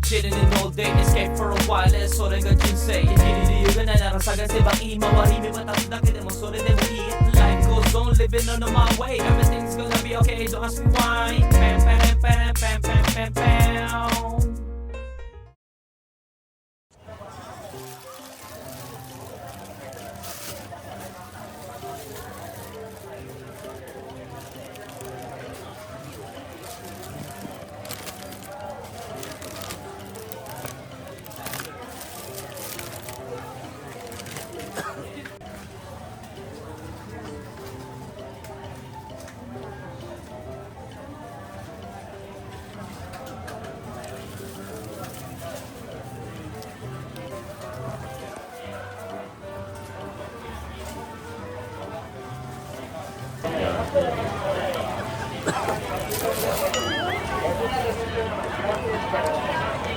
chilling in all day, escape for a while, それが人生生きる理由がないなら探せばいい周り見渡すだけでもそれでもいい Life goes on, living on my way, everything's gonna be okay, don't ask me why. Pam pam pam pam pam pam pam.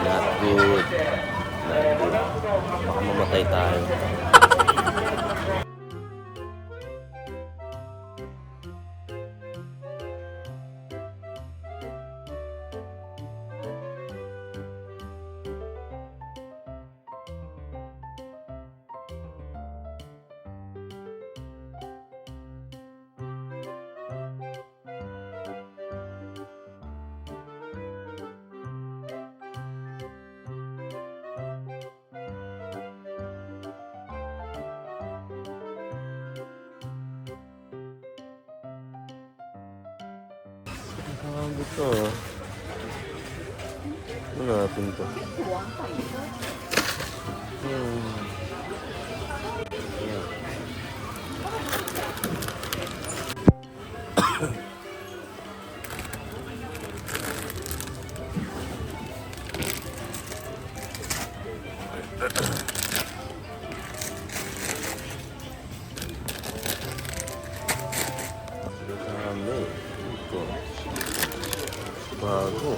Not good. Baka mamatay tayo. Ang gusto. Ano natin to? Dami. Ito. Bago.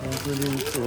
Ang galing to.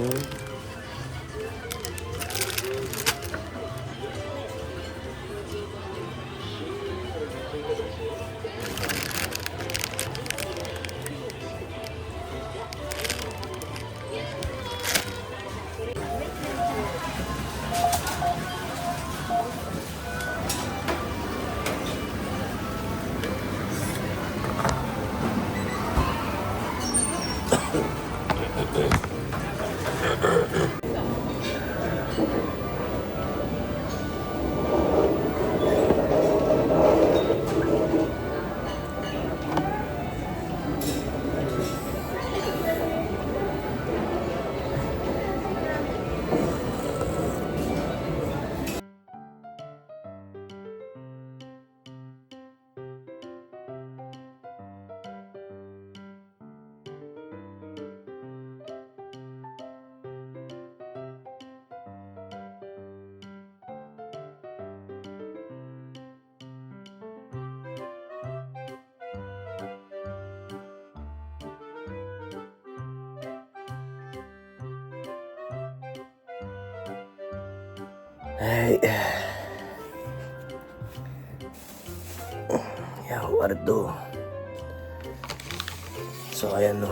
Ay. Yaw, Ardo. So, ayan no.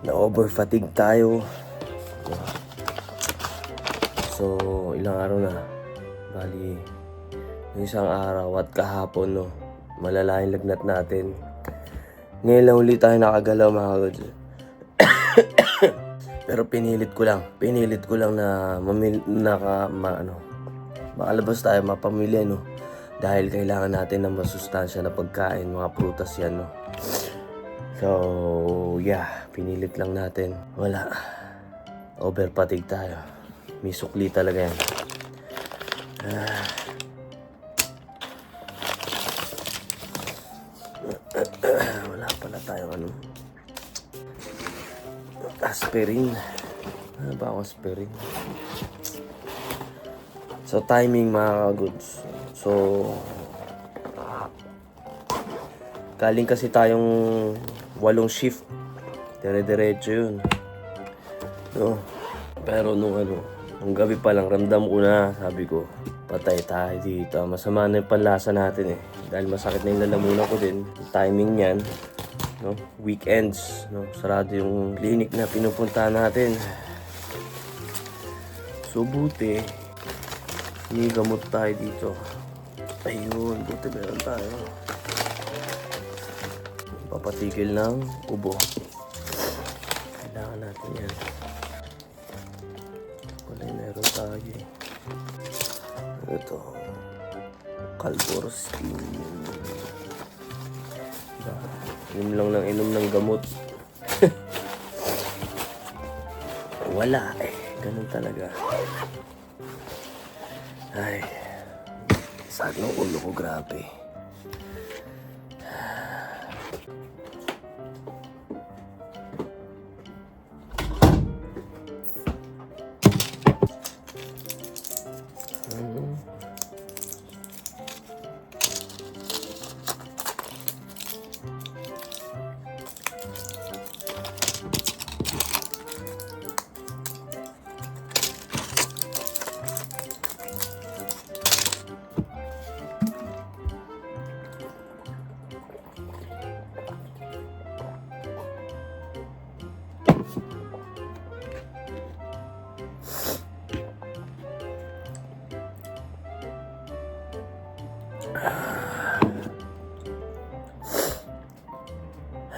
Na-over-fatigue tayo. So, ilang araw na. Bali, yung isang araw at kahapon, no. Malala yung lagnat natin. Ngayon lang ulit tayo nakagalaw, mga kagods. Pero pinilit ko lang na makalabas tayo, mapamili, no? Dahil kailangan natin ng masustansya na pagkain, mga prutas yan, no? So, yeah, pinilit lang natin. Wala. Overfatigue tayo. May sukli talaga yan. Wala pala tayong aspirin. Ano ba ako aspirin? So, timing mga goods. So, galing kasi tayong 8 shift. Dire-diretso yun. No? Pero nung Ang gabi pa lang, ramdam ko na, sabi ko, patay tayo dito. Masama na yung panlasa natin eh. Dahil masakit na yung lalamunan ko din. Yung timing niyan, no? Weekends, no? Sarado yung clinic na pinupunta natin. So buti, may gamot tayo dito. Ayun, buti meron tayo. Papatigil ng ubo. Kailangan natin yan. Wala yung meron tayo eh. Ito. Calborstein. Inom lang ng inom ng gamot. Wala eh. Ganun talaga. Ay. Sakit ng ulo ko, grabe.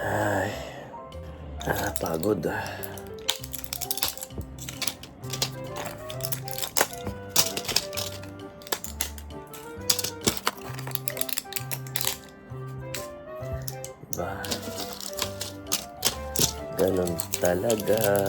Ay, pagod. Diba? Ganun talaga.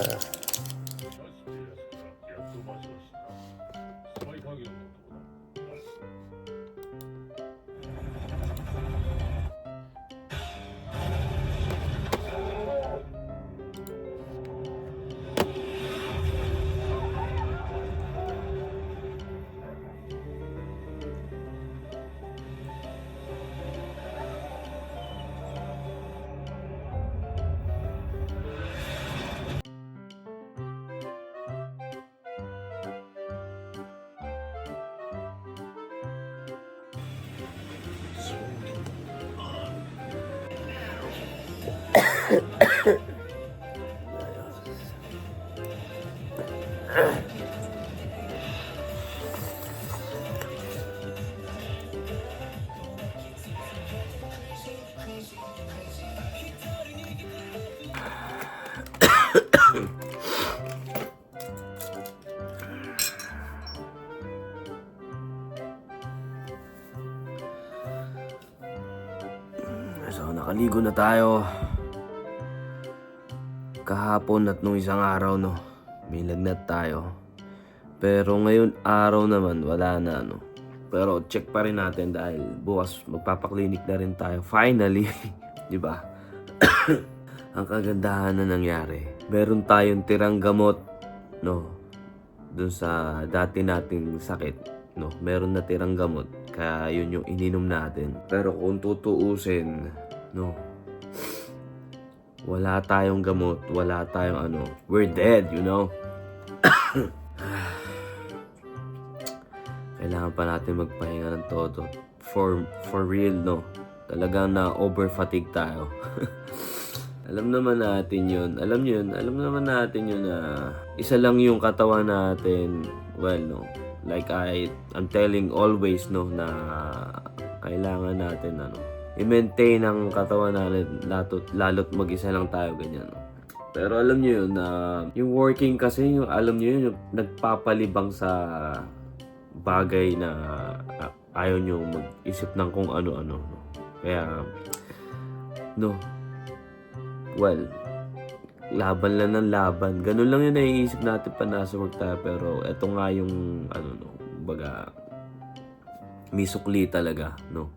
So, nakaligo na tayo. Kahapon at nung isang araw, no, may lagnat tayo. Pero ngayon araw naman, wala na, no. Pero check pa rin natin dahil bukas magpapaklinik na rin tayo. Finally, di ba? Ang kagandahan na nangyari. Meron tayong tirang gamot, no, dun sa dati nating sakit, no. Meron na tirang gamot. Kaya yun yung ininom natin. Pero kung tutuusin, no, wala tayong gamot, wala tayong ano, we're dead, you know. Kailangan pa natin magpahinga ng todo. For real, no. Talagang na over-fatigue tayo. Alam naman natin yun. Alam naman natin yun na isa lang yung katawan natin. Well, no. Like I'm telling always, no, na kailangan natin, ano, i-maintain ang katawan natin, lalo't mag-isa lang tayo, ganyan, no. Pero alam niyo yun, na yung working kasi, yung, alam niyo yun, yung nagpapalibang sa bagay na ayaw nyo mag-isip ng kung ano-ano, no. Kaya, no, well, laban lang ng laban. Ganun lang yung naiisip natin pa nasa work tayo. Pero eto nga yung, ano, no, baga, may sukli talaga, no.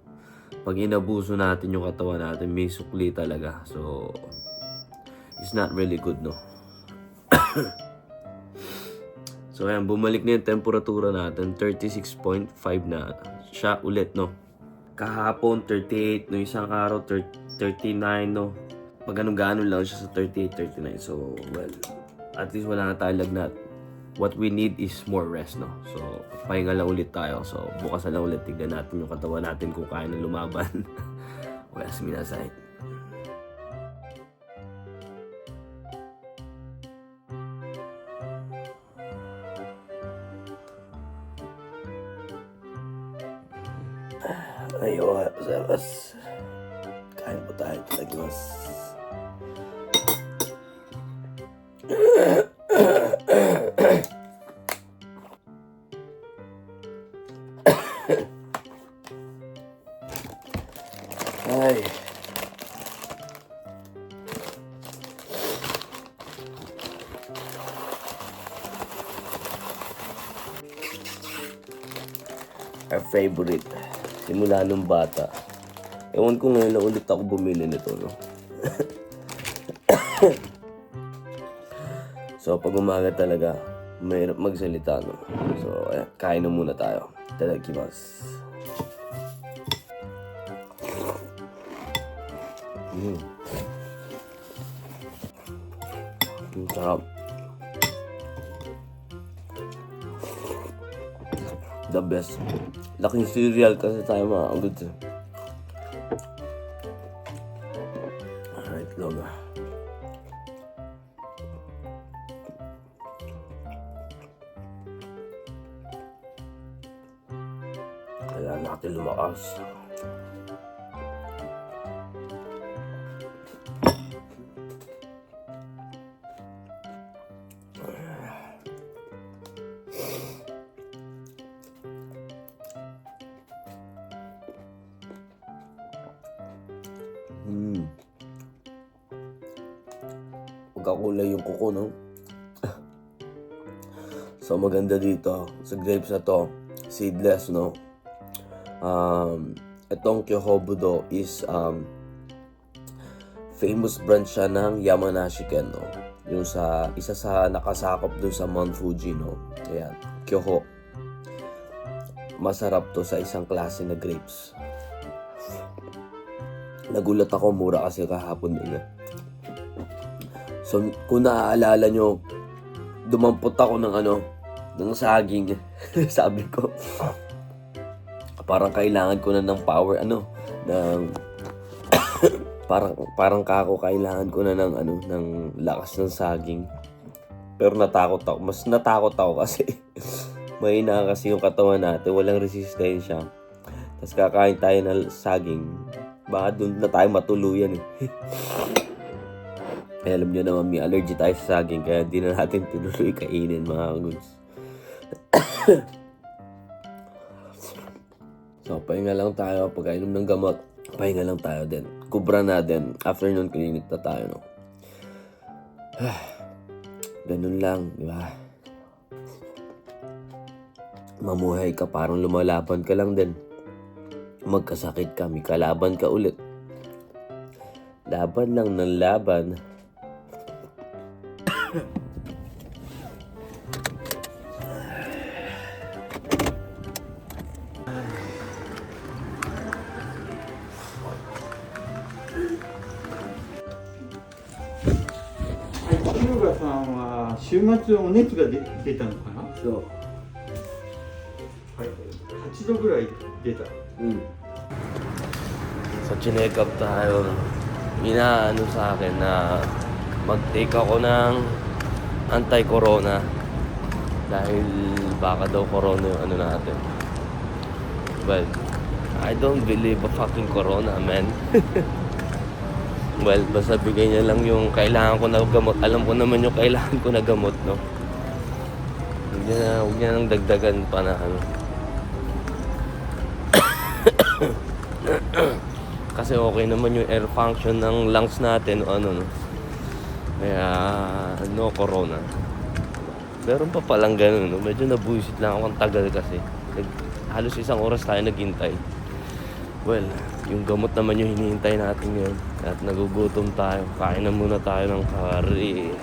Pag inabuso natin yung katawan natin, may sukli talaga. So, it's not really good, no. So, ayan, bumalik na yung temperatura natin. 36.5 na siya ulit, no. Kahapon, 38. No, isang araw, 39, no. Pag ganun-ganon lang siya sa 38, 39. So, well, at least wala na tayo lagnat. what we need is more rest, no? So, pahinga lang ulit tayo. So, bukas na lang ulit. Tignan natin yung katawan natin kung kaya na lumaban. O yasumi nasay. Ayaw, gozaimasu. Kain po tayo. Itadakimasu. Ay. Our favorite. Simula nung bata. Ewan ko ngayon na ulit ako bumili nito, no? So, pag umaga talaga, mahirap magsalita, no? So, ayan, kain na muna tayo. Itadakimasu. Ang sarap. The best. Laking cereal kasi tayo mga good. Alright, loga. Kailangan natin lumakas. Pagkakulay yung kuko, no? So, maganda dito. Sa grapes na to, seedless, no? Itong Kyohobudo is famous brand siya ng Yamanashi Ken, no? Yung sa, isa sa nakasakop dun sa Mount Fuji, no? Ayan, Kyoho. Masarap to sa isang klase na grapes. Nagulat ako, mura kasi kahapon din. So, kung naaalala nyo, dumampot ako ng saging. Sabi ko, parang kailangan ko na ng power, parang kako kailangan ko na ng lakas ng saging. Pero mas natakot ako kasi mahina kasi yung katawan natin, walang resistensya. Tapos kakain tayo ng saging, baka doon na tayo matuluyan eh. Kaya alam nyo naman, may allergy tayo sa saging, kaya di na natin tinuloy kainin, mga goods. So, pahinga lang tayo. Pagkainom ng gamot, pahinga lang tayo din. Kubra na din. Afternoon clinic na tayo, no? Ganun lang, di ba? Mamuhay ka, parang lumalaban ka lang din. Magkasakit ka, may kalaban ka ulit. Laban lang ng laban. Sa 週末お熱が出たのかな。So, はい、8度ぐらい出た。So, chinek up tayo. Inaano sa akin na mag-take ako ng anti-corona dahil baka daw corona yung natin. Well, I don't believe a fucking corona, man. Well, basta bigay niya lang yung kailangan ko na gamot. Alam ko naman yung kailangan ko na gamot, no? Huwag niya nang dagdagan pa na Kasi okay naman yung air function ng lungs natin, no? Kaya, no corona. Meron pa palang ganun, no? Medyo nabuisit lang ako ang tagal kasi. Halos 1 oras tayo naghintay. Well, yung gamot naman yung hinihintay natin ngayon. At nagugutom tayo. Kain na muna tayo ng kari.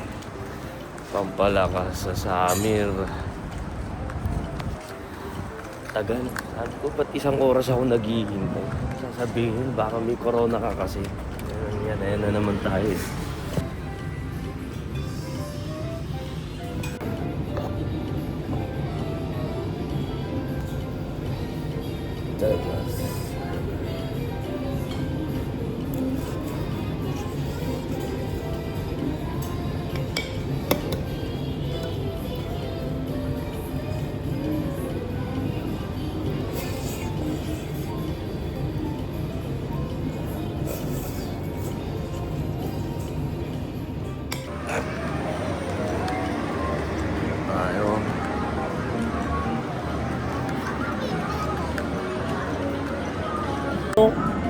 Pampalakas sa Samir. Tagal. Sabi ko, ba't 1 oras ako naghihintay? Sasabihin, baka may corona ka kasi. Yan na naman tayo.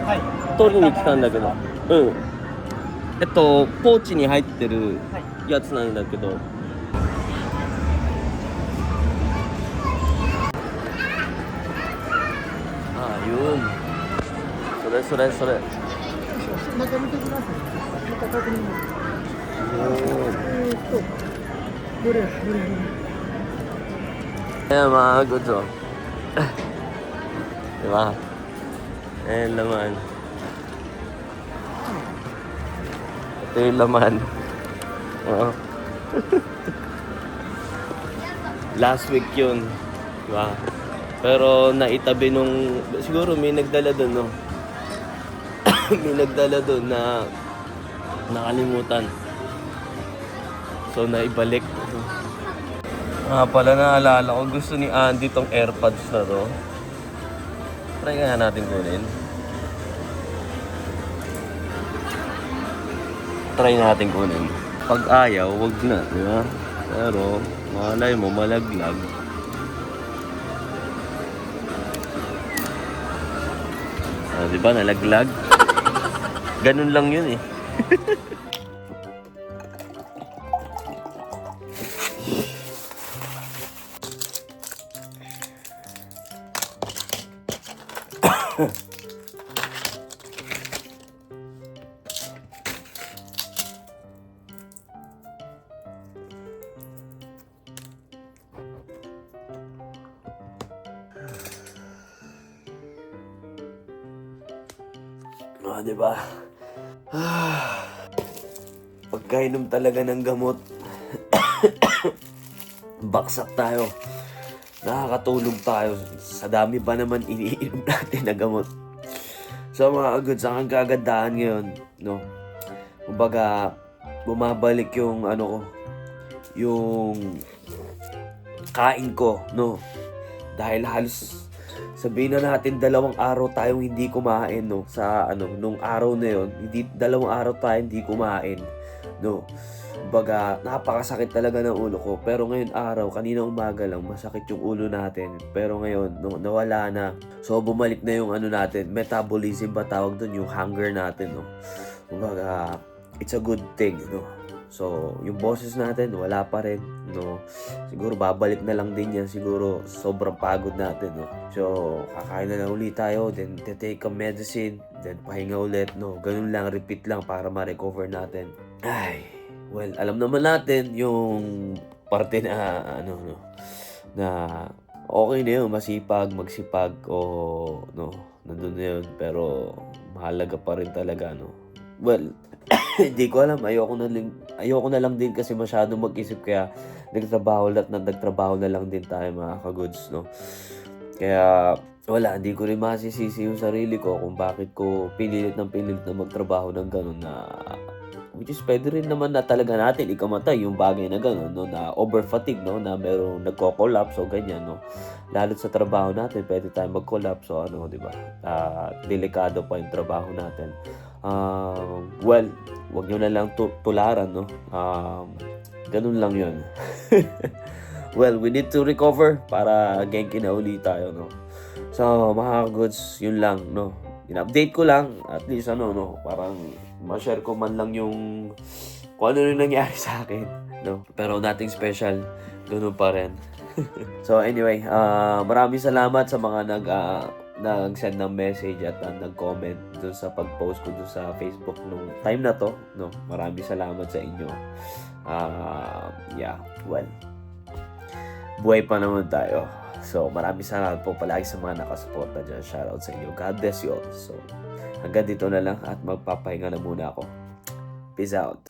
はい取りに来たんだけど、うん。ポーチに入ってるやつなんだけど、yun. Sore. 中見てください。中確認。どれ。Ayan mga goods, oh. Diba? Ayan laman. Ito yung laman. Oo. Last week yun. Diba? Pero naitabi nung... Siguro may nagdala dun, no? May nagdala dun na nakalimutan. So, naibalik. Pala naalala ko. Gusto ni Andy tong AirPods na to. Try nga natin kunin. Try natin kunin. Pag ayaw, wag na, di ba? Pero, malay mo, malaglag. Di ba, nalaglag? Ganun lang yun eh. Diba? Pagkainom talaga ng gamot, baksak tayo. Nakakatulog tayo. Sa dami ba naman iniinom natin na gamot? So mga goods, ang kagandahan ngayon, no? Kumbaga, bumabalik yung ano ko, yung kain ko, no? Dahil halos sabihin na natin 2 araw tayong hindi kumain, no? Sa nung araw na yon, hindi 2 araw tayo hindi kumain, no? Kumbaga, napakasakit talaga ng ulo ko. Pero ngayon araw, kanina umaga lang, masakit yung ulo natin. Pero ngayon, no, nawala na. So, bumalik na yung natin, metabolism ba tawag dun, yung hunger natin, no? Kumbaga, it's a good thing, no? So, yung boses natin, wala pa rin, no? Siguro, babalik na lang din yan. Siguro, sobrang pagod natin, no? So, kakain na lang ulit tayo, then take a medicine, then pahinga ulit, no? Ganun lang, repeat lang para ma-recover natin. Ay, well, alam naman natin yung parte na, na okay na yun, masipag, magsipag, o, no, nandun na yun, pero mahalaga pa rin talaga, no? Well, hindi ko alam, ayoko na lang din kasi masyadong mag-isip, kaya nagtrabaho na lang din tayo mga ka-goods, no? Kaya, wala, hindi ko rin masisisi yung sarili ko kung bakit ko pinilit na magtrabaho ng ganun na, which is pwede rin naman na talaga natin ikamatay yung bagay na gano'n, no? Na over-fatigue, no? Na merong nagko-collapse o ganyan, no? Lalo sa trabaho natin, pwede tayo mag-collapse o di ba? Delikado pa yung trabaho natin. Well, wag nyo na lang tularan, no? Ganun lang yun. Well, we need to recover para genki na uli tayo, no? So, mga goods, yun lang, no? In-update ko lang, at least, no? Parang ma-share ko man lang yung kung ano yung nangyari sa akin, no? Pero nothing special, ganun pa rin. So anyway, maraming salamat sa mga nag-send ng message at nag-comment dun sa pag-post ko dun sa Facebook nung time na to, no? Maraming salamat sa inyo. Yeah, well, buhay pa naman tayo. So maraming salamat po palagi sa mga nakasuporta dyan. Shoutout sa inyo. God bless you all. So hanggang dito na lang at magpapahinga na muna ako. Peace out.